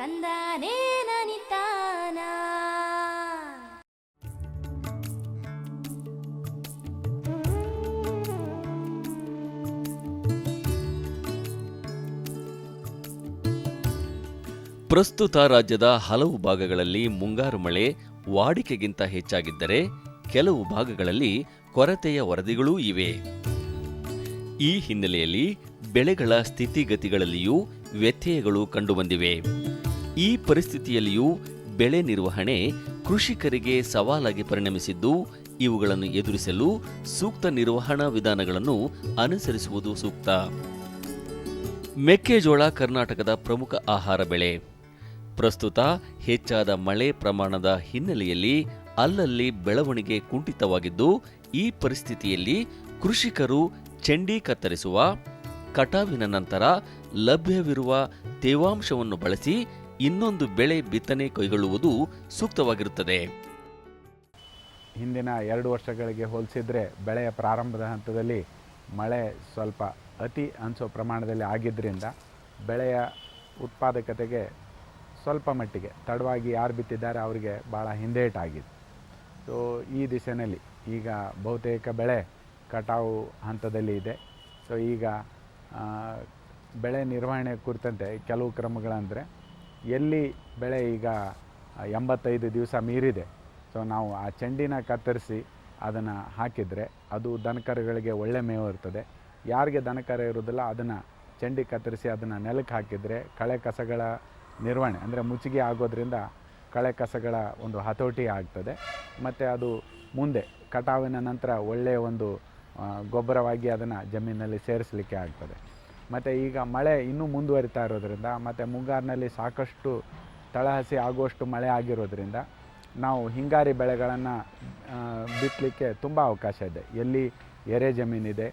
ತಂದಾನೇ ನನಿತಾನ. ಪ್ರಸ್ತುತ ರಾಜ್ಯದ ಹಲವು ಭಾಗಗಳಲ್ಲಿ ಮುಂಗಾರು ಮಳೆ ವಾಡಿಕೆಗಿಂತ ಹೆಚ್ಚಾಗಿದ್ದರೆ ಕೆಲವು ಭಾಗಗಳಲ್ಲಿ ಕೊರತೆಯ ವರದಿಗಳೂ ಇವೆ. ಈ ಹಿನ್ನೆಲೆಯಲ್ಲಿ ಬೆಳೆಗಳ ಸ್ಥಿತಿಗತಿಗಳಲ್ಲಿಯೂ ವ್ಯತ್ಯಯಗಳು ಕಂಡುಬಂದಿವೆ. ಈ ಪರಿಸ್ಥಿತಿಯಲ್ಲಿಯೂ ಬೆಳೆ ನಿರ್ವಹಣೆ ಕೃಷಿಕರಿಗೆ ಸವಾಲಾಗಿ ಪರಿಣಮಿಸಿದ್ದು, ಇವುಗಳನ್ನು ಎದುರಿಸಲು ಸೂಕ್ತ ನಿರ್ವಹಣಾ ವಿಧಾನಗಳನ್ನು ಅನುಸರಿಸುವುದು ಸೂಕ್ತ. ಮೆಕ್ಕೆಜೋಳ ಕರ್ನಾಟಕದ ಪ್ರಮುಖ ಆಹಾರ ಬೆಳೆ. ಪ್ರಸ್ತುತ ಹೆಚ್ಚಾದ ಮಳೆ ಪ್ರಮಾಣದ ಹಿನ್ನೆಲೆಯಲ್ಲಿ ಅಲ್ಲಲ್ಲಿ ಬೆಳವಣಿಗೆ ಕುಂಠಿತವಾಗಿದ್ದು, ಈ ಪರಿಸ್ಥಿತಿಯಲ್ಲಿ ಕೃಷಿಕರು ಚೆಂಡಿ ಕತ್ತರಿಸುವ, ಕಟಾವಿನ ನಂತರ ಲಭ್ಯವಿರುವ ತೇವಾಂಶವನ್ನು ಬಳಸಿ ಇನ್ನೊಂದು ಬೆಳೆ ಬಿತ್ತನೆ ಕೈಗೊಳ್ಳುವುದು ಸೂಕ್ತವಾಗಿರುತ್ತದೆ. ಹಿಂದಿನ 2 ವರ್ಷಗಳಿಗೆ ಹೋಲಿಸಿದರೆ ಬೆಳೆಯ ಪ್ರಾರಂಭದ ಹಂತದಲ್ಲಿ ಮಳೆ ಸ್ವಲ್ಪ ಅತಿ ಅನಿಸೋ ಪ್ರಮಾಣದಲ್ಲಿ ಆಗಿದ್ದರಿಂದ ಬೆಳೆಯ ಉತ್ಪಾದಕತೆಗೆ ಸ್ವಲ್ಪ ಮಟ್ಟಿಗೆ ತಡವಾಗಿ ಯಾರು ಬಿತ್ತಿದ್ದಾರೆ ಅವರಿಗೆ ಭಾಳ ಹಿಂದೇಟಾಗಿದೆ. ಸೊ ಈ ದಿಶೆಯಲ್ಲಿ ಈಗ ಬಹುತೇಕ ಬೆಳೆ ಕಟಾವು ಹಂತದಲ್ಲಿ ಇದೆ. ಸೊ ಈಗ ಬೆಳೆ ನಿರ್ವಹಣೆ ಕುರಿತಂತೆ ಕೆಲವು ಕ್ರಮಗಳಂದರೆ, ಎಲ್ಲಿ ಬೆಳೆ ಈಗ 85 ದಿವಸ ಮೀರಿದೆ, ಸೊ ನಾವು ಆ ಚೆಂಡಿನ ಕತ್ತರಿಸಿ ಅದನ್ನು ಹಾಕಿದರೆ ಅದು ದನಕರುಗಳಿಗೆ ಒಳ್ಳೆ ಮೇವು ಇರ್ತದೆ. ಯಾರಿಗೆ ದನಕರು ಇರೋದಿಲ್ಲ ಅದನ್ನು ಚೆಂಡಿ ಕತ್ತರಿಸಿ ಅದನ್ನು ನೆಲಕ್ಕೆ ಹಾಕಿದರೆ ಕಳೆ ಕಸಗಳ ನಿರ್ವಹಣೆ ಅಂದರೆ ಮುಚ್ಚಿಗೆ ಆಗೋದ್ರಿಂದ ಕಳೆ ಕಸಗಳ ಒಂದು ಹತೋಟಿ ಆಗ್ತದೆ. ಮತ್ತು ಅದು ಮುಂದೆ ಕಟಾವಿನ ನಂತರ ಒಳ್ಳೆಯ ಒಂದು ಗೊಬ್ಬರವಾಗಿ ಅದನ್ನು ಜಮೀನಲ್ಲಿ ಸೇರಿಸಲಿಕ್ಕೆ ಆಗ್ತದೆ. ಮತ್ತು ಈಗ ಮಳೆ ಇನ್ನೂ ಮುಂದುವರಿತಾ ಇರೋದ್ರಿಂದ ಮತ್ತು ಮುಂಗಾರಿನಲ್ಲಿ ಸಾಕಷ್ಟು ತಳಹಸಿ ಆಗುವಷ್ಟು ಮಳೆ ಆಗಿರೋದ್ರಿಂದ ನಾವು ಹಿಂಗಾರಿ ಬೆಳೆಗಳನ್ನು ಬಿತ್ತಲಿಕ್ಕೆ ತುಂಬ ಅವಕಾಶ ಇದೆ. ಎಲ್ಲಿ ಎರೆ ಜಮೀನಿದೆ,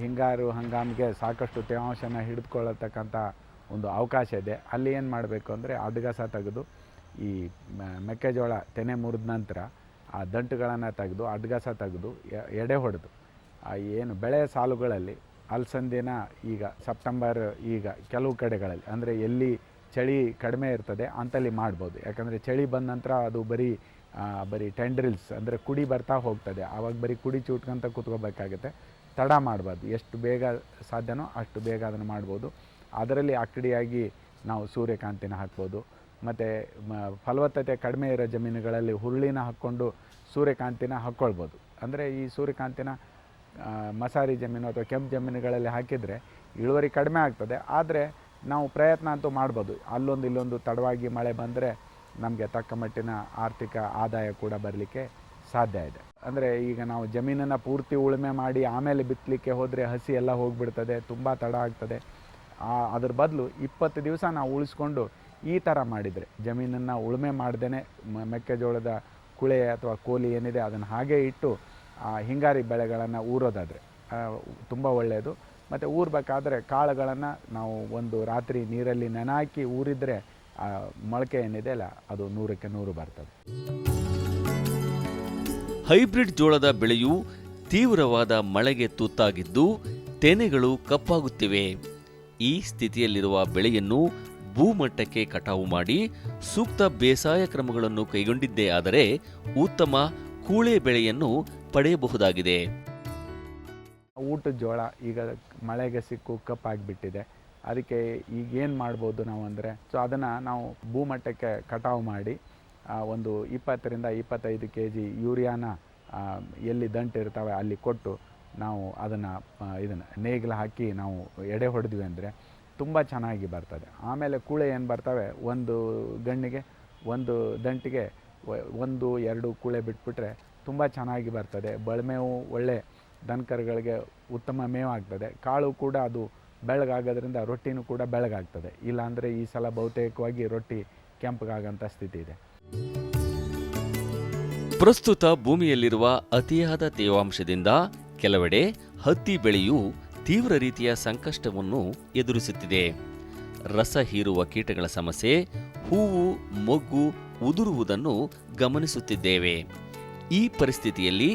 ಹಿಂಗಾರು ಹಂಗಾಮಿಗೆ ಸಾಕಷ್ಟು ತೇವಾಂಶನ ಹಿಡಿದುಕೊಳ್ಳತಕ್ಕಂಥ ಒಂದು ಅವಕಾಶ ಇದೆ. ಅಲ್ಲಿ ಏನು ಮಾಡಬೇಕು ಅಂದರೆ ಅಡ್ಗಸ ತೆಗೆದು ಈ ಮೆಕ್ಕೆಜೋಳ ತೆನೆ ಮುರಿದ ನಂತರ ಆ ದಂಟುಗಳನ್ನು ತೆಗೆದು ಅಡ್ಗಸ ತೆಗೆದು ಎಡೆ ಹೊಡೆದು ಏನು ಬೆಳೆ ಸಾಲುಗಳಲ್ಲಿ ಅಲಸಂದಿನ ಈಗ ಸೆಪ್ಟೆಂಬರ್ ಈಗ ಕೆಲವು ಕಡೆಗಳಲ್ಲಿ ಅಂದರೆ ಎಲ್ಲಿ ಚಳಿ ಕಡಿಮೆ ಇರ್ತದೆ ಅಂತಲ್ಲಿ ಮಾಡ್ಬೋದು. ಯಾಕಂದರೆ ಚಳಿ ಬಂದ ನಂತರ ಅದು ಬರೀ ಟೆಂಡ್ರಿಲ್ಸ್ ಅಂದರೆ ಕುಡಿ ಬರ್ತಾ ಹೋಗ್ತದೆ. ಆವಾಗ ಬರೀ ಕುಡಿ ಚೂಟ್ಕೊಂತ ಕೂತ್ಕೋಬೇಕಾಗುತ್ತೆ. ತಡ ಮಾಡಬಾರ್ದು. ಎಷ್ಟು ಬೇಗ ಸಾಧ್ಯನೋ ಅಷ್ಟು ಬೇಗ ಅದನ್ನು ಮಾಡ್ಬೋದು. ಅದರಲ್ಲಿ ಅಕ್ಕಡಿಯಾಗಿ ನಾವು ಸೂರ್ಯಕಾಂತಿನ ಹಾಕ್ಬೋದು. ಮತ್ತು ಫಲವತ್ತತೆ ಕಡಿಮೆ ಇರೋ ಜಮೀನುಗಳಲ್ಲಿ ಹುರುಳಿನ ಹಾಕ್ಕೊಂಡು ಸೂರ್ಯಕಾಂತಿನ ಹಾಕ್ಕೊಳ್ಬೋದು. ಅಂದರೆ ಈ ಸೂರ್ಯಕಾಂತಿನ ಮಸಾರಿ ಜಮೀನು ಅಥವಾ ಕೆಂಪು ಜಮೀನುಗಳಲ್ಲಿ ಹಾಕಿದರೆ ಇಳುವರಿ ಕಡಿಮೆ ಆಗ್ತದೆ. ಆದರೆ ನಾವು ಪ್ರಯತ್ನ ಅಂತೂ ಮಾಡ್ಬೋದು. ಅಲ್ಲೊಂದು ಇಲ್ಲೊಂದು ತಡವಾಗಿ ಮಳೆ ಬಂದರೆ ನಮಗೆ ತಕ್ಕ ಮಟ್ಟಿನ ಆರ್ಥಿಕ ಆದಾಯ ಕೂಡ ಬರಲಿಕ್ಕೆ ಸಾಧ್ಯ ಇದೆ. ಅಂದರೆ ಈಗ ನಾವು ಜಮೀನನ್ನು ಪೂರ್ತಿ ಉಳುಮೆ ಮಾಡಿ ಆಮೇಲೆ ಬಿತ್ತಲಿಕ್ಕೆ ಹೋದರೆ ಹಸಿ ಎಲ್ಲ ಹೋಗಿಬಿಡ್ತದೆ, ತುಂಬ ತಡ ಆಗ್ತದೆ. ಅದ್ರ ಬದಲು 20 ದಿವಸ ನಾವು ಉಳಿಸ್ಕೊಂಡು ಈ ಥರ ಮಾಡಿದರೆ, ಜಮೀನನ್ನು ಉಳುಮೆ ಮಾಡ್ದೇ ಮೆಕ್ಕೆಜೋಳದ ಕುಳೆ ಅಥವಾ ಕೋಲಿ ಏನಿದೆ ಅದನ್ನು ಹಾಗೇ ಇಟ್ಟು ಹಿಂಗಾರಿ ಬೆಳೆಗಳನ್ನು ಊರೋದಾದರೆ ತುಂಬ ಒಳ್ಳೆಯದು. ಮತ್ತು ಊರಬೇಕಾದ್ರೆ ಕಾಳುಗಳನ್ನು ನಾವು ಒಂದು ರಾತ್ರಿ ನೀರಲ್ಲಿ ನೆನೆಹಾಕಿ ಊರಿದರೆ ಮೊಳಕೆ ಏನಿದೆ ಅಲ್ಲ ಅದು 100ಕ್ಕೆ 100 ಬರ್ತದೆ. ಹೈಬ್ರಿಡ್ ಜೋಳದ ಬೆಳೆಯು ತೀವ್ರವಾದ ಮಳೆಗೆ ತುತ್ತಾಗಿದ್ದು ತೆನೆಗಳು ಕಪ್ಪಾಗುತ್ತಿವೆ. ಈ ಸ್ಥಿತಿಯಲ್ಲಿರುವ ಬೆಳೆಯನ್ನು ಭೂಮಟ್ಟಕ್ಕೆ ಕಟಾವು ಮಾಡಿ ಸೂಕ್ತ ಬೇಸಾಯ ಕ್ರಮಗಳನ್ನು ಕೈಗೊಂಡಿದ್ದೇ ಆದರೆ ಉತ್ತಮ ಕೂಳೆ ಬೆಳೆಯನ್ನು ಪಡೆಯಬಹುದಾಗಿದೆ. ಊಟದ ಜೋಳ ಈಗ ಮಳೆಗೆ ಸಿಕ್ಕು ಕಪ್ಪಾಗಿಬಿಟ್ಟಿದೆ. ಅದಕ್ಕೆ ಈಗೇನು ಮಾಡ್ಬೋದು ನಾವು ಅಂದರೆ, ಸೊ ಅದನ್ನು ನಾವು ಭೂಮಟ್ಟಕ್ಕೆ ಕಟಾವು ಮಾಡಿ ಒಂದು 20ರಿಂದ 25 kg ಯೂರಿಯಾನ ಎಲ್ಲಿ ದಂಟು ಇರ್ತವೆ ಅಲ್ಲಿ ಕೊಟ್ಟು ನಾವು ಇದನ್ನು ನೇಗಿಲು ಹಾಕಿ ನಾವು ಎಡೆ ಹೊಡೆದ್ವಿ ಅಂದರೆ ತುಂಬ ಚೆನ್ನಾಗಿ ಬರ್ತದೆ. ಆಮೇಲೆ ಕೂಳೆ ಏನು ಬರ್ತವೆ, ಒಂದು ಗಣ್ಣಿಗೆ ಒಂದು ದಂಟಿಗೆ 1-2 ಕೂಳೆ ಬಿಟ್ಬಿಟ್ರೆ ತುಂಬ ಚೆನ್ನಾಗಿ ಬರ್ತದೆ. ಬಳ್ಮೇವು ಒಳ್ಳೆ ದನಕರುಗಳಿಗೆ ಉತ್ತಮ ಮೇವು ಆಗ್ತದೆ. ಕಾಳು ಕೂಡ ಅದು ಬೆಳಗಾಗೋದ್ರಿಂದ ರೊಟ್ಟಿನೂ ಕೂಡ ಬೆಳಗಾಗ್ತದೆ. ಇಲ್ಲಾಂದರೆ ಈ ಸಲ ಬಹುತೇಕವಾಗಿ ರೊಟ್ಟಿ ಕೆಂಪಗಾಗಂಥ ಸ್ಥಿತಿ ಇದೆ. ಪ್ರಸ್ತುತ ಭೂಮಿಯಲ್ಲಿರುವ ಅತಿಯಾದ ತೇವಾಂಶದಿಂದ ಕೆಲವೆಡೆ ಹತ್ತಿ ಬೆಳೆಯು ತೀವ್ರ ರೀತಿಯ ಸಂಕಷ್ಟವನ್ನು ಎದುರಿಸುತ್ತಿದೆ. ರಸ ಹೀರುವ ಕೀಟಗಳ ಸಮಸ್ಯೆ, ಹೂವು ಮೊಗ್ಗು ಉದುರುವುದನ್ನು ಗಮನಿಸುತ್ತಿದ್ದೇವೆ. ಈ ಪರಿಸ್ಥಿತಿಯಲ್ಲಿ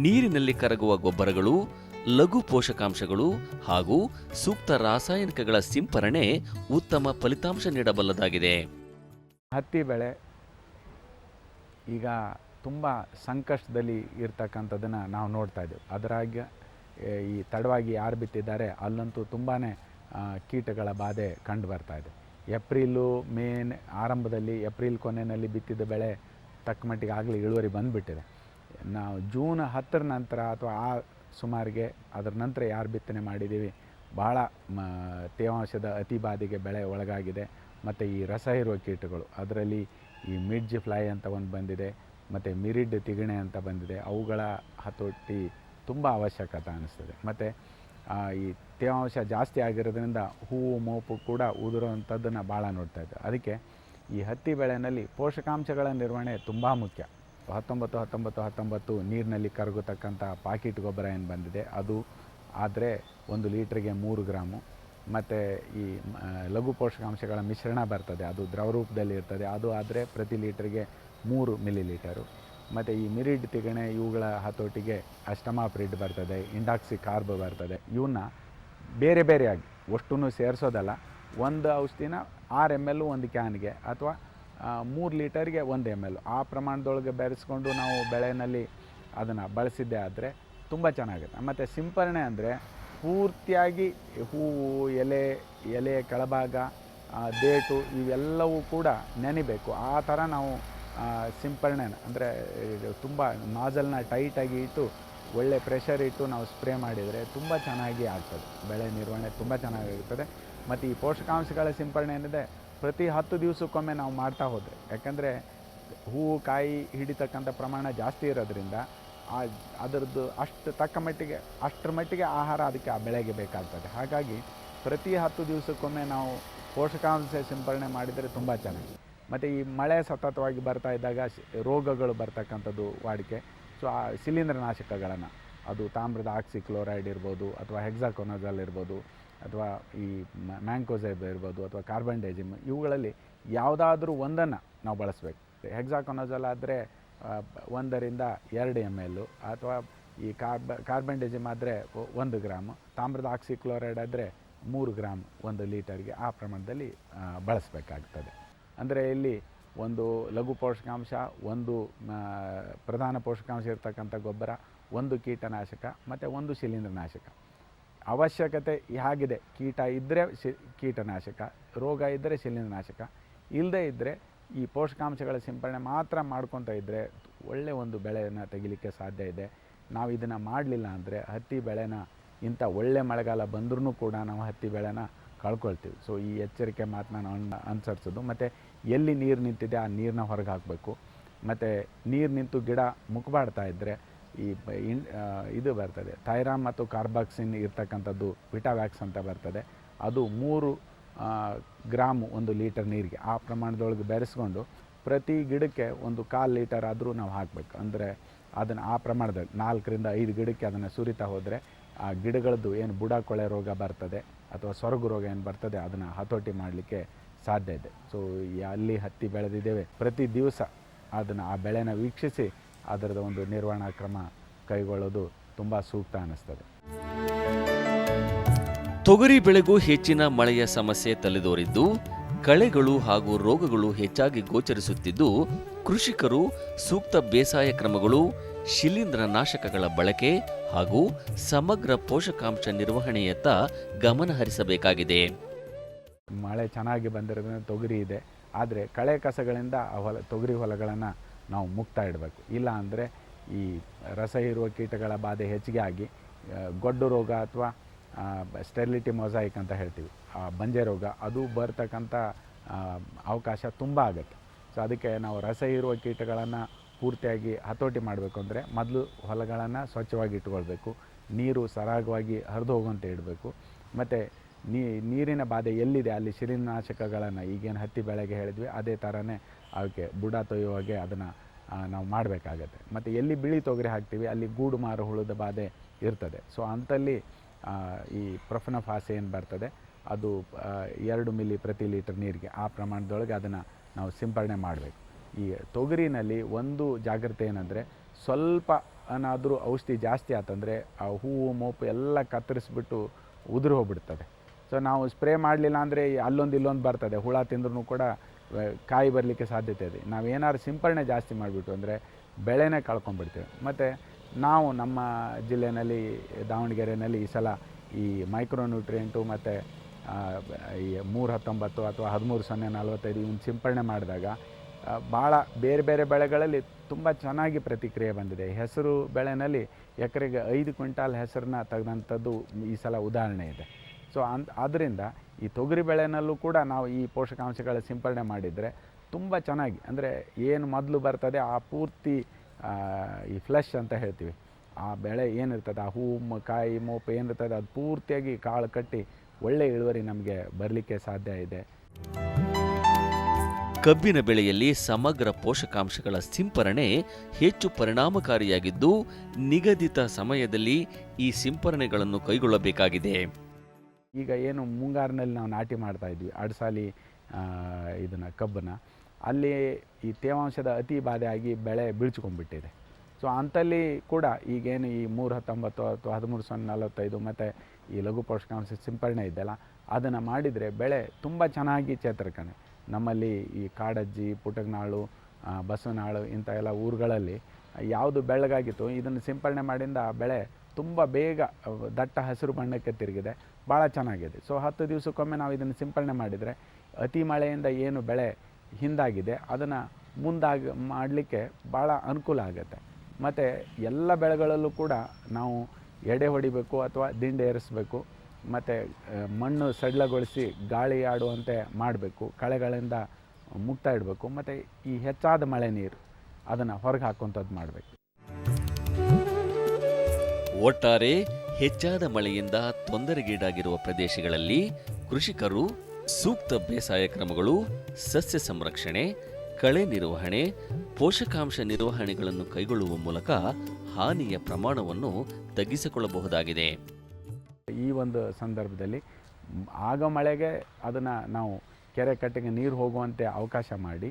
ನೀರಿನಲ್ಲಿ ಕರಗುವ ಗೊಬ್ಬರಗಳು, ಲಘು ಪೋಷಕಾಂಶಗಳು ಹಾಗೂ ಸೂಕ್ತ ರಾಸಾಯನಿಕಗಳ ಸಿಂಪರಣೆ ಉತ್ತಮ ಫಲಿತಾಂಶ ನೀಡಬಲ್ಲದಾಗಿದೆ. ಹತ್ತಿ ಬೆಳೆ ಈಗ ತುಂಬ ಸಂಕಷ್ಟದಲ್ಲಿ ಇರ್ತಕ್ಕಂಥದ್ದನ್ನು ನಾವು ನೋಡ್ತಾ ಇದ್ದೇವೆ. ಅದರಾಗ ಈ ತಡವಾಗಿ ಯಾರು ಬಿತ್ತಿದ್ದಾರೆ ಅಲ್ಲಂತೂ ತುಂಬಾ ಕೀಟಗಳ ಬಾಧೆ ಕಂಡು ಬರ್ತಾ ಇದೆ. ಏಪ್ರಿಲು ಮೇ ಆರಂಭದಲ್ಲಿ ಏಪ್ರಿಲ್ ಕೊನೆಯಲ್ಲಿ ಬಿತ್ತಿದ ಬೆಳೆ ತಕ್ಕ ಮಟ್ಟಿಗೆ ಆಗಲಿ ಇಳುವರಿ ಬಂದುಬಿಟ್ಟಿದೆ. ನಾವು ಜೂನ್ 10ರ ನಂತರ ಅಥವಾ ಆ ಸುಮಾರಿಗೆ ಅದರ ನಂತರ ಯಾರು ಬಿತ್ತನೆ ಮಾಡಿದ್ದೀವಿ ಭಾಳ ತೇವಾಂಶದ ಅತಿ ಬಾಧೆಗೆ ಬೆಳೆ ಒಳಗಾಗಿದೆ. ಮತ್ತು ಈ ರಸ ಇರುವ ಕೀಟಗಳು ಅದರಲ್ಲಿ ಈ ಮಿಡ್ಜ್ ಫ್ಲೈ ಅಂತ ಒಂದು ಬಂದಿದೆ, ಮತ್ತು ಮಿರಿಡ್ ತಿಗಣೆ ಅಂತ ಬಂದಿದೆ. ಅವುಗಳ ಹತೋಟಿ ತುಂಬ ಅವಶ್ಯಕತೆ ಅನ್ನಿಸ್ತದೆ. ಮತ್ತು ಈ ತೇವಾಂಶ ಜಾಸ್ತಿ ಆಗಿರೋದ್ರಿಂದ ಹೂವು ಮೋಪು ಕೂಡ ಉದುರುವಂಥದ್ದನ್ನು ಭಾಳ ನೋಡ್ತಾ ಇದ್ದೇವೆ. ಅದಕ್ಕೆ ಈ ಹತ್ತಿ ಬೆಳೆಯಲ್ಲಿ ಪೋಷಕಾಂಶಗಳ ನಿರ್ವಹಣೆ ತುಂಬ ಮುಖ್ಯ. 19-19-19 ನೀರಿನಲ್ಲಿ ಕರಗತಕ್ಕಂಥ ಪಾಕಿಟ್ ಗೊಬ್ಬರ ಏನು ಬಂದಿದೆ ಅದು ಆದರೆ 1 ಲೀಟ್ರಿಗೆ 3 ಗ್ರಾಮು. ಮತ್ತು ಈ ಲಘು ಪೋಷಕಾಂಶಗಳ ಮಿಶ್ರಣ ಬರ್ತದೆ, ಅದು ದ್ರವ ರೂಪದಲ್ಲಿ ಇರ್ತದೆ, ಅದು ಆದರೆ ಪ್ರತಿ ಲೀಟ್ರಿಗೆ 3 ಮಿಲಿಲೀಟರು. ಮತ್ತು ಈ ಮಿರಿಡ್ ತಿಗಣೆ ಇವುಗಳ ಹತೋಟಿಗೆ ಅಸ್ಟಮಾಪ್ರಿಡ್ ಬರ್ತದೆ, ಇಂಡಾಕ್ಸಿ ಕಾರ್ಬ್ ಬರ್ತದೆ. ಇವನ್ನ ಬೇರೆ ಬೇರೆಯಾಗಿ ಅಷ್ಟೂ ಸೇರಿಸೋದಲ್ಲ, ಒಂದು ಔಷಧಿನ 6 ml ಒಂದು ಕ್ಯಾನ್ಗೆ ಅಥವಾ 3 ಲೀಟರ್ಗೆ 1 ml ಆ ಪ್ರಮಾಣದೊಳಗೆ ಬೆರೆಸ್ಕೊಂಡು ನಾವು ಬೆಳೆಯಲ್ಲಿ ಅದನ್ನು ಬಳಸಿದ್ದೇ ಆದರೆ ತುಂಬ ಚೆನ್ನಾಗುತ್ತೆ. ಮತ್ತು ಸಿಂಪರಣೆ ಅಂದರೆ ಪೂರ್ತಿಯಾಗಿ ಹೂವು, ಎಲೆ ಕೆಳಭಾಗ, ದೇಟು ಇವೆಲ್ಲವೂ ಕೂಡ ನೆನಿಬೇಕು. ಆ ಥರ ನಾವು ಸಿಂಪರಣೆನ ಅಂದರೆ ತುಂಬ ನಾಜಲ್ನ ಟೈಟಾಗಿ ಇಟ್ಟು ಒಳ್ಳೆ ಪ್ರೆಷರ್ ಇಟ್ಟು ನಾವು ಸ್ಪ್ರೇ ಮಾಡಿದರೆ ತುಂಬ ಚೆನ್ನಾಗಿ ಆಗ್ತದೆ. ಬೆಳೆ ನಿರ್ವಹಣೆ ತುಂಬ ಚೆನ್ನಾಗಿರ್ತದೆ. ಮತ್ತು ಈ ಪೋಷಕಾಂಶಗಳ ಸಿಂಪರಣೆ ಏನಿದೆ ಪ್ರತಿ 10 ದಿವಸಕ್ಕೊಮ್ಮೆ ನಾವು ಮಾಡ್ತಾ ಹೋದರೆ, ಯಾಕಂದರೆ ಹೂವು ಕಾಯಿ ಹಿಡಿತಕ್ಕಂಥ ಪ್ರಮಾಣ ಜಾಸ್ತಿ ಇರೋದ್ರಿಂದ ಅದರದ್ದು ಅಷ್ಟರ ಮಟ್ಟಿಗೆ ಆಹಾರ ಅದಕ್ಕೆ ಆ ಬೆಳೆಗೆ ಬೇಕಾಗ್ತದೆ. ಹಾಗಾಗಿ ಪ್ರತಿ 10 ದಿವಸಕ್ಕೊಮ್ಮೆ ನಾವು ಪೋಷಕಾಂಶ ಸಿಂಪರಣೆ ಮಾಡಿದರೆ ತುಂಬ ಚೆನ್ನಾಗಿ. ಮತ್ತು ಈ ಮಳೆ ಸತತವಾಗಿ ಬರ್ತಾ ಇದ್ದಾಗ ರೋಗಗಳು ಬರ್ತಕ್ಕಂಥದ್ದು ವಾಡಿಕೆ. ಸೊ ಆ ಶಿಲೀಂಧ್ರನಾಶಕಗಳನ್ನು ಅದು ತಾಮ್ರದ ಆಕ್ಸಿಕ್ಲೋರೈಡ್ ಇರ್ಬೋದು, ಅಥವಾ ಹೆಕ್ಸಾಕೊನಜಾಲ್ ಇರ್ಬೋದು, ಅಥವಾ ಈ ಮ್ಯಾಂಕೋಸೈಬ್ ಇರ್ಬೋದು, ಅಥವಾ ಕಾರ್ಬನ್ಡೈಜಿಮ್, ಇವುಗಳಲ್ಲಿ ಯಾವುದಾದ್ರೂ ಒಂದನ್ನು ನಾವು ಬಳಸಬೇಕು. ಹೆಕ್ಸಾಕೊನಜಾಲ್ ಆದರೆ 1 ರಿಂದ 2 ml, ಅಥವಾ ಈ ಕಾರ್ಬನ್ಡೈಜಿಮ್ ಆದರೆ 1 ಗ್ರಾಮ್, ತಾಮ್ರದ ಆಕ್ಸಿಕ್ಲೋರೈಡ್ ಆದರೆ 3 ಗ್ರಾಮ್ 1 ಲೀಟರ್ಗೆ ಆ ಪ್ರಮಾಣದಲ್ಲಿ ಬಳಸಬೇಕಾಗ್ತದೆ. ಅಂದರೆ ಇಲ್ಲಿ ಒಂದು ಲಘು ಪೋಷಕಾಂಶ, ಒಂದು ಪ್ರಧಾನ ಪೋಷಕಾಂಶ ಇರ್ತಕ್ಕಂಥ ಗೊಬ್ಬರ, ಒಂದು ಕೀಟನಾಶಕ ಮತ್ತು ಒಂದು ಶಿಲೀಂಧ್ರನಾಶಕ. ಅವಶ್ಯಕತೆ ಹೇಗಿದೆ, ಕೀಟ ಇದ್ದರೆ ಕೀಟನಾಶಕ, ರೋಗ ಇದ್ದರೆ ಶಿಲೀಂಧ್ರನಾಶಕ, ಇಲ್ಲದೇ ಇದ್ದರೆ ಈ ಪೋಷಕಾಂಶಗಳ ಸಿಂಪರಣೆ ಮಾತ್ರ ಮಾಡ್ಕೊತ ಇದ್ದರೆ ಒಳ್ಳೆಯ ಒಂದು ಬೆಳೆಯನ್ನು ತೆಗಿಲಿಕ್ಕೆ ಸಾಧ್ಯ ಇದೆ. ನಾವು ಇದನ್ನು ಮಾಡಲಿಲ್ಲ ಅಂದರೆ ಹತ್ತಿ ಬೆಳೆನ ಇಂಥ ಒಳ್ಳೆ ಮಳೆಗಾಲ ಬಂದ್ರೂ ಕೂಡ ನಾವು ಹತ್ತಿ ಬೆಳೆನ ಕಳ್ಕೊಳ್ತೀವಿ. ಸೊ ಈ ಎಚ್ಚರಿಕೆ ಮಾತನ್ನ ನಾವು ಅನುಸರಿಸೋದು. ಮತ್ತು ಎಲ್ಲಿ ನೀರು ನಿಂತಿದೆ ಆ ನೀರನ್ನ ಹೊರಗೆ ಹಾಕಬೇಕು. ಮತ್ತು ನೀರು ನಿಂತು ಗಿಡ ಮುಖಬಾಡ್ತಾ ಇದ್ದರೆ ಈ ಇದು ಬರ್ತದೆ, ಥೈರಾಮ್ ಮತ್ತು ಕಾರ್ಬಾಕ್ಸಿನ್ ಇರ್ತಕ್ಕಂಥದ್ದು ವಿಟಾವ್ಯಾಕ್ಸ್ ಅಂತ ಬರ್ತದೆ. ಅದು 3 ಗ್ರಾಮ್ 1 ಲೀಟರ್ ನೀರಿಗೆ ಆ ಪ್ರಮಾಣದೊಳಗೆ ಬೆರೆಸ್ಕೊಂಡು ಪ್ರತಿ ಗಿಡಕ್ಕೆ 1/4 ಲೀಟರ್ ಆದರೂ ನಾವು ಹಾಕಬೇಕು. ಅಂದರೆ ಅದನ್ನು ಆ ಪ್ರಮಾಣದಲ್ಲಿ 4 ರಿಂದ 5 ಗಿಡಕ್ಕೆ ಅದನ್ನು ಸುರಿತಾ ಹೋದರೆ ಆ ಗಿಡಗಳದ್ದು ಏನು ಬುಡ ಕೊಳೆ ರೋಗ ಬರ್ತದೆ ಅಥವಾ ಸೊರಗು ರೋಗ ಏನು ಬರ್ತದೆ ಅದನ್ನು ಹತೋಟಿ ಮಾಡಲಿಕ್ಕೆ ಸಾಧ್ಯ ಇದೆ. ಸೊ ಅಲ್ಲಿ ಹತ್ತಿ ಬೆಳೆದಿದ್ದೇವೆ, ಪ್ರತಿ ದಿವಸ ಅದನ್ನು ಆ ಬೆಳೆನ ವೀಕ್ಷಿಸಿ ಅದರದ ಒಂದು ನಿರ್ವಹಣಾ ಕ್ರಮ ಕೈಗೊಳ್ಳೋದು ತುಂಬ ಸೂಕ್ತ ಅನ್ನಿಸ್ತದೆ. ತೊಗರಿ ಬೆಳೆಗೂ ಹೆಚ್ಚಿನ ಮಳೆಯ ಸಮಸ್ಯೆ ತಲೆದೋರಿದ್ದು, ಕಳೆಗಳು ಹಾಗೂ ರೋಗಗಳು ಹೆಚ್ಚಾಗಿ ಗೋಚರಿಸುತ್ತಿದ್ದು, ಕೃಷಿಕರು ಸೂಕ್ತ ಬೇಸಾಯ ಕ್ರಮಗಳು, ಶಿಲೀಂಧ್ರನಾಶಕಗಳ ಬಳಕೆ ಹಾಗೂ ಸಮಗ್ರ ಪೋಷಕಾಂಶ ನಿರ್ವಹಣೆಯತ್ತ ಗಮನ ಹರಿಸಬೇಕಾಗಿದೆ. ಮಳೆ ಚೆನ್ನಾಗಿ ಬಂದಿರೋದ್ರಿಂದ ತೊಗರಿ ಇದೆ, ಆದರೆ ಕಳೆ ಕಸಗಳಿಂದ ತೊಗರಿ ಹೊಲಗಳನ್ನು ನಾವು ಮುಕ್ತ ಇಡಬೇಕು. ಇಲ್ಲ ಅಂದರೆ ಈ ರಸ ಹೀರುವ ಕೀಟಗಳ ಬಾಧೆ ಹೆಚ್ಚಿಗೆ ಆಗಿ ಗೊಡ್ಡು ರೋಗ ಅಥವಾ ಸ್ಟೆರಿಲಿಟಿ ಮೊಸಾಯಿಕ್ ಅಂತ ಹೇಳ್ತೀವಿ, ಬಂಜೆ ರೋಗ, ಅದು ಬರ್ತಕ್ಕಂಥ ಅವಕಾಶ ತುಂಬ ಆಗುತ್ತೆ. ಸೊ ಅದಕ್ಕೆ ನಾವು ರಸ ಹೀರುವ ಕೀಟಗಳನ್ನು ಪೂರ್ತಿಯಾಗಿ ಹತೋಟಿ ಮಾಡಬೇಕು ಅಂದರೆ ಮೊದಲು ಹೊಲಗಳನ್ನು ಸ್ವಚ್ಛವಾಗಿ ಇಟ್ಕೊಳ್ಬೇಕು, ನೀರು ಸರಾಗವಾಗಿ ಹರಿದು ಹೋಗುವಂತೆ ಇಡಬೇಕು. ಮತ್ತು ನೀರಿನ ಬಾಧೆ ಎಲ್ಲಿದೆ ಅಲ್ಲಿ ಶಿಲೀಂಧ್ರನಾಶಕಗಳನ್ನು ಈಗೇನು ಹತ್ತಿ ಬೆಳೆಗೆ ಹೇಳಿದ್ವಿ ಅದೇ ಥರನೇ ಅವಕ್ಕೆ ಬುಡ ತೊಯ್ಯುವಾಗೆ ಅದನ್ನು ನಾವು ಮಾಡಬೇಕಾಗತ್ತೆ. ಮತ್ತು ಎಲ್ಲಿ ಬಿಳಿ ತೊಗರಿ ಹಾಕ್ತೀವಿ ಅಲ್ಲಿ ಗೂಡು ಮಾರು ಹುಳದ ಬಾಧೆ ಇರ್ತದೆ. ಸೊ ಅಂಥಲ್ಲಿ ಈ ಪ್ರೊಫೆನೋಫಾಸ್ ಏನು ಬರ್ತದೆ ಅದು 2 ಮಿಲಿ ಪ್ರತಿ ಲೀಟರ್ ನೀರಿಗೆ ಆ ಪ್ರಮಾಣದೊಳಗೆ ಅದನ್ನು ನಾವು ಸಿಂಪರಣೆ ಮಾಡಬೇಕು. ಈ ತೊಗರಿನಲ್ಲಿ ಒಂದು ಜಾಗ್ರತೆ ಏನಂದರೆ ಸ್ವಲ್ಪ ಏನಾದರೂ ಔಷಧಿ ಜಾಸ್ತಿ ಆತಂದರೆ ಆ ಹೂವು ಮೋಪು ಎಲ್ಲ ಕತ್ತರಿಸ್ಬಿಟ್ಟು ಉದುರು ಹೋಗ್ಬಿಡ್ತದೆ. ಸೊ ನಾವು ಸ್ಪ್ರೇ ಮಾಡಲಿಲ್ಲ ಅಂದರೆ ಅಲ್ಲೊಂದು ಇಲ್ಲೊಂದು ಬರ್ತದೆ, ಹುಳ ತಿಂದ್ರೂ ಕೂಡ ಕಾಯಿ ಬರಲಿಕ್ಕೆ ಸಾಧ್ಯತೆ ಇದೆ. ನಾವೇನಾದ್ರು ಸಿಂಪರಣೆ ಜಾಸ್ತಿ ಮಾಡಿಬಿಟ್ಟು ಅಂದರೆ ಬೆಳೆನೇ ಕಳ್ಕೊಂಡ್ಬಿಡ್ತೇವೆ. ಮತ್ತು ನಾವು ನಮ್ಮ ಜಿಲ್ಲೆಯಲ್ಲಿ ದಾವಣಗೆರೆಯಲ್ಲಿ ಈ ಸಲ ಈ ಮೈಕ್ರೋನ್ಯೂಟ್ರಿಯೆಂಟು ಮತ್ತು ಈ 319 ಅಥವಾ 13-0-45 ಇವನ್ನ ಸಿಂಪರಣೆ ಮಾಡಿದಾಗ ಭಾಳ ಬೇರೆ ಬೇರೆ ಬೆಳೆಗಳಲ್ಲಿ ತುಂಬ ಚೆನ್ನಾಗಿ ಪ್ರತಿಕ್ರಿಯೆ ಬಂದಿದೆ. ಹೆಸರು ಬೆಳೆಯಲ್ಲಿ ಎಕರೆಗೆ 5 ಕ್ವಿಂಟಾಲ್ ಹೆಸರನ್ನ ತೆಗೆದಂಥದ್ದು ಈ ಸಲ ಉದಾಹರಣೆ ಇದೆ. ಸೊ ಆದ್ದರಿಂದ ಈ ತೊಗರಿ ಬೆಳೆನಲ್ಲೂ ಕೂಡ ನಾವು ಈ ಪೋಷಕಾಂಶಗಳ ಸಿಂಪರಣೆ ಮಾಡಿದರೆ ತುಂಬ ಚೆನ್ನಾಗಿ, ಅಂದರೆ ಏನು ಮೊದಲು ಬರ್ತದೆ ಆ ಪೂರ್ತಿ ಈ ಫ್ಲೆಶ್ ಅಂತ ಹೇಳ್ತೀವಿ, ಆ ಬೆಳೆ ಏನಿರ್ತದೆ, ಆ ಹೂವು ಕಾಯಿ ಮೋಪು ಏನಿರ್ತದೆ ಅದು ಪೂರ್ತಿಯಾಗಿ ಕಾಳು ಕಟ್ಟಿ ಒಳ್ಳೆಯ ಇಳುವರಿ ನಮಗೆ ಬರಲಿಕ್ಕೆ ಸಾಧ್ಯ ಇದೆ. ಕಬ್ಬಿನ ಬೆಳೆಯಲ್ಲಿ ಸಮಗ್ರ ಪೋಷಕಾಂಶಗಳ ಸಿಂಪರಣೆ ಹೆಚ್ಚು ಪರಿಣಾಮಕಾರಿಯಾಗಿದ್ದು ನಿಗದಿತ ಸಮಯದಲ್ಲಿ ಈ ಸಿಂಪರಣೆಗಳನ್ನು ಕೈಗೊಳ್ಳಬೇಕಾಗಿದೆ. ಈಗ ಏನು ಮುಂಗಾರಿನಲ್ಲಿ ನಾವು ನಾಟಿ ಮಾಡ್ತಾ ಇದ್ವಿ ಅಡ್ಸಾಲಿ ಇದನ್ನು ಕಬ್ಬನ್ನು, ಅಲ್ಲಿ ಈ ತೇವಾಂಶದ ಅತಿ ಬಾಧೆ ಆಗಿ ಬೆಳೆ ಬೀಳ್ಚ್ಕೊಂಡ್ಬಿಟ್ಟಿದೆ. ಸೊ ಅಂಥಲ್ಲಿ ಕೂಡ ಈಗೇನು ಈ 319 ಅಥವಾ 13-0-45 ಮತ್ತು ಈ ಲಘು ಪೋಷಕಾಂಶ ಸಿಂಪರಣೆ ಇದೆಯಲ್ಲ ಅದನ್ನು ಮಾಡಿದರೆ ಬೆಳೆ ತುಂಬ ಚೆನ್ನಾಗಿ ಚೇತರಿಕಣೆ. ನಮ್ಮಲ್ಲಿ ಈ ಕಾಡಜ್ಜಿ, ಪುಟಗನಾಳು, ಬಸವನಾಳು ಇಂಥ ಎಲ್ಲ ಊರುಗಳಲ್ಲಿ ಯಾವುದು ಬೆಳ್ಳಗಾಗಿತ್ತು ಇದನ್ನು ಸಿಂಪರಣೆ ಮಾಡಿಂದ ಬೆಳೆ ತುಂಬ ಬೇಗ ದಟ್ಟ ಹಸಿರು ಬಣ್ಣಕ್ಕೆ ತಿರುಗಿದೆ, ಭಾಳ ಚೆನ್ನಾಗಿದೆ. ಸೊ 10 ದಿವಸಕ್ಕೊಮ್ಮೆ ನಾವು ಇದನ್ನು ಸಿಂಪರಣೆ ಮಾಡಿದರೆ ಅತಿ ಮಳೆಯಿಂದ ಏನು ಬೆಳೆ ಹಿಂದಾಗಿದೆ ಅದನ್ನು ಮಾಡಲಿಕ್ಕೆ ಭಾಳ ಅನುಕೂಲ ಆಗುತ್ತೆ. ಮತ್ತು ಎಲ್ಲ ಬೆಳೆಗಳಲ್ಲೂ ಕೂಡ ನಾವು ಎಡೆ ಹೊಡಿಬೇಕು ಅಥವಾ ದಿಂಡು ಏರಿಸಬೇಕು, ಮತ್ತು ಮಣ್ಣು ಸಡಿಲಗೊಳಿಸಿ ಗಾಳಿ ಆಡುವಂತೆ ಮಾಡಬೇಕು, ಕಳೆಗಳಿಂದ ಮುಕ್ತ ಇಡಬೇಕು, ಮತ್ತು ಈ ಹೆಚ್ಚಾದ ಮಳೆ ನೀರು ಅದನ್ನು ಹೊರಗೆ ಹಾಕುವಂಥದ್ದು ಮಾಡಬೇಕು. ಒಟ್ಟಾರೆ ಹೆಚ್ಚಾದ ಮಳೆಯಿಂದ ತೊಂದರೆಗೀಡಾಗಿರುವ ಪ್ರದೇಶಗಳಲ್ಲಿ ಕೃಷಿಕರು ಸೂಕ್ತ ಬೇಸಾಯ ಕ್ರಮಗಳು, ಸಸ್ಯ ಸಂರಕ್ಷಣೆ, ಕಳೆ ನಿರ್ವಹಣೆ, ಪೋಷಕಾಂಶ ನಿರ್ವಹಣೆಗಳನ್ನು ಕೈಗೊಳ್ಳುವ ಮೂಲಕ ಹಾನಿಯ ಪ್ರಮಾಣವನ್ನು ತಗ್ಗಿಸಿಕೊಳ್ಳಬಹುದಾಗಿದೆ. ಈ ಒಂದು ಸಂದರ್ಭದಲ್ಲಿ ಆಗ ಮಳೆಗೆ ಅದನ್ನು ನಾವು ಕೆರೆ ಕಟ್ಟೆಗೆ ನೀರು ಹೋಗುವಂತೆ ಅವಕಾಶ ಮಾಡಿ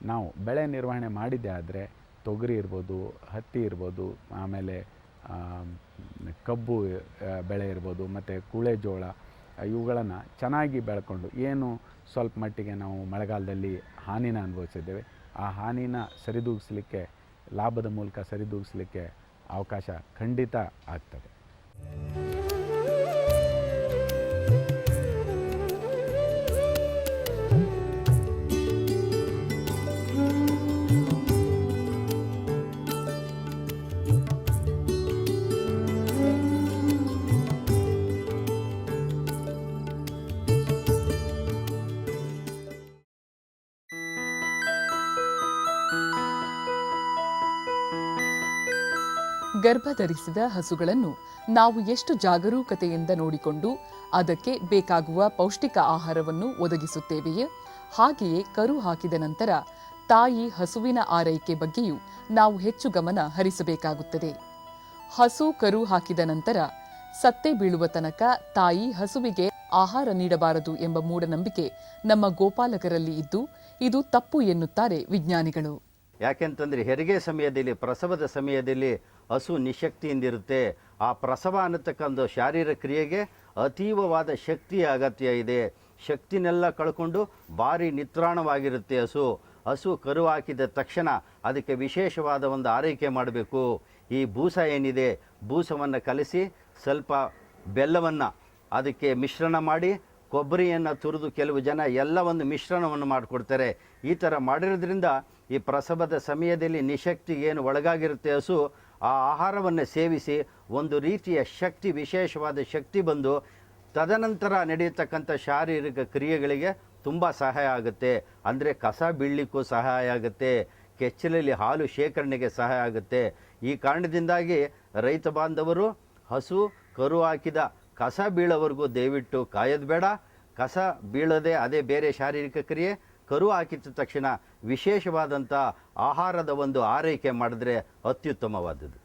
ನಾವು ಬೆಳೆ ನಿರ್ವಹಣೆ ಮಾಡಿದ್ದೆ ಆದರೆ ತೊಗರಿ ಇರ್ಬೋದು, ಹತ್ತಿ ಇರ್ಬೋದು, ಆಮೇಲೆ ಕಬ್ಬು ಬೆಳೆ ಇರ್ಬೋದು, ಮತ್ತು ಕುಳೆ ಜೋಳ ಇವುಗಳನ್ನು ಚೆನ್ನಾಗಿ ಬೆಳ್ಕೊಂಡು ಏನು ಸ್ವಲ್ಪ ಮಟ್ಟಿಗೆ ನಾವು ಮಳೆಗಾಲದಲ್ಲಿ ಹಾನಿನ ಅನುಭವಿಸಿದ್ದೇವೆ ಆ ಹಾನಿನ ಸರಿದೂಗಿಸಲಿಕ್ಕೆ, ಲಾಭದ ಮೂಲಕ ಸರಿದೂಗಿಸಲಿಕ್ಕೆ ಅವಕಾಶ ಖಂಡಿತ ಆಗ್ತದೆ. ಗರ್ಭಧರಿಸಿದ ಹಸುಗಳನ್ನು ನಾವು ಎಷ್ಟು ಜಾಗರೂಕತೆಯಿಂದ ನೋಡಿಕೊಂಡು ಅದಕ್ಕೆ ಬೇಕಾಗುವ ಪೌಷ್ಟಿಕ ಆಹಾರವನ್ನು ಒದಗಿಸುತ್ತೇವೆಯೇ ಹಾಗೆಯೇ ಕರು ಹಾಕಿದ ನಂತರ ತಾಯಿ ಹಸುವಿನ ಆರೈಕೆ ಬಗ್ಗೆಯೂ ನಾವು ಹೆಚ್ಚು ಗಮನ ಹರಿಸಬೇಕಾಗುತ್ತದೆ. ಹಸು ಕರು ಹಾಕಿದ ನಂತರ ಸತ್ತೆ ಬೀಳುವ ತನಕ ತಾಯಿ ಹಸುವಿಗೆ ಆಹಾರ ನೀಡಬಾರದು ಎಂಬ ಮೂಢನಂಬಿಕೆ ನಮ್ಮ ಗೋಪಾಲಕರಲ್ಲಿ ಇದ್ದು ಇದು ತಪ್ಪು ಎನ್ನುತ್ತಾರೆ ವಿಜ್ಞಾನಿಗಳು. ಯಾಕೆಂತಂದರೆ ಹೆರಿಗೆ ಸಮಯದಲ್ಲಿ, ಪ್ರಸವದ ಸಮಯದಲ್ಲಿ ಹಸು ನಿಶಕ್ತಿಯಿಂದಿರುತ್ತೆ. ಆ ಪ್ರಸವ ಅನ್ನತಕ್ಕಂಥ ಶಾರೀರಿಕ ಕ್ರಿಯೆಗೆ ಅತೀವವಾದ ಶಕ್ತಿಯ ಅಗತ್ಯ ಇದೆ. ಶಕ್ತಿನೆಲ್ಲ ಕಳ್ಕೊಂಡು ಭಾರಿ ನಿತ್ರಾಣವಾಗಿರುತ್ತೆ ಹಸು ಕರು ಹಾಕಿದ ತಕ್ಷಣ ಅದಕ್ಕೆ ವಿಶೇಷವಾದ ಒಂದು ಆರೈಕೆ ಮಾಡಬೇಕು. ಈ ಬೂಸ ಏನಿದೆ, ಬೂಸವನ್ನು ಕಲಸಿ ಸ್ವಲ್ಪ ಬೆಲ್ಲವನ್ನು ಅದಕ್ಕೆ ಮಿಶ್ರಣ ಮಾಡಿ ಕೊಬ್ಬರಿಯನ್ನು ತುರಿದು ಕೆಲವು ಜನ ಎಲ್ಲ ಒಂದು ಮಿಶ್ರಣವನ್ನು ಮಾಡಿಕೊಡ್ತಾರೆ. ಈ ಥರ ಮಾಡಿರೋದ್ರಿಂದ ಈ ಪ್ರಸವದ ಸಮಯದಲ್ಲಿ ನಿಶಕ್ತಿಗೆ ಏನು ಒಳಗಾಗಿರುತ್ತೆ ಹಸು, ಆ ಆಹಾರವನ್ನು ಸೇವಿಸಿ ಒಂದು ರೀತಿಯ ಶಕ್ತಿ, ವಿಶೇಷವಾದ ಶಕ್ತಿ ಬಂದು ತದನಂತರ ನಡೆಯತಕ್ಕಂಥ ಶಾರೀರಿಕ ಕ್ರಿಯೆಗಳಿಗೆ ತುಂಬ ಸಹಾಯ ಆಗುತ್ತೆ. ಅಂದರೆ ಕಸ ಬೀಳಲಿಕ್ಕೂ ಸಹಾಯ ಆಗುತ್ತೆ, ಕೆಚ್ಚಲಲ್ಲಿ ಹಾಲು ಶೇಖರಣೆಗೆ ಸಹಾಯ ಆಗುತ್ತೆ. ಈ ಕಾರಣದಿಂದಾಗಿ ರೈತ ಬಾಂಧವರು ಹಸು ಕರು ಹಾಕಿದ ಕಸ ಬೀಳೋವರೆಗೂ ದಯವಿಟ್ಟು ಕಾಯೋದು ಬೇಡ. ಕಸ ಬೀಳದೆ ಅದೇ ಬೇರೆ ಶಾರೀರಿಕ ಕ್ರಿಯೆ. ಕರು ಹಾಕಿದ ತಕ್ಷಣ ವಿಶೇಷವಾದಂಥ ಆಹಾರದ ಒಂದು ಆರೈಕೆ ಮಾಡಿದ್ರೆ ಅತ್ಯುತ್ತಮವಾದದ್ದು.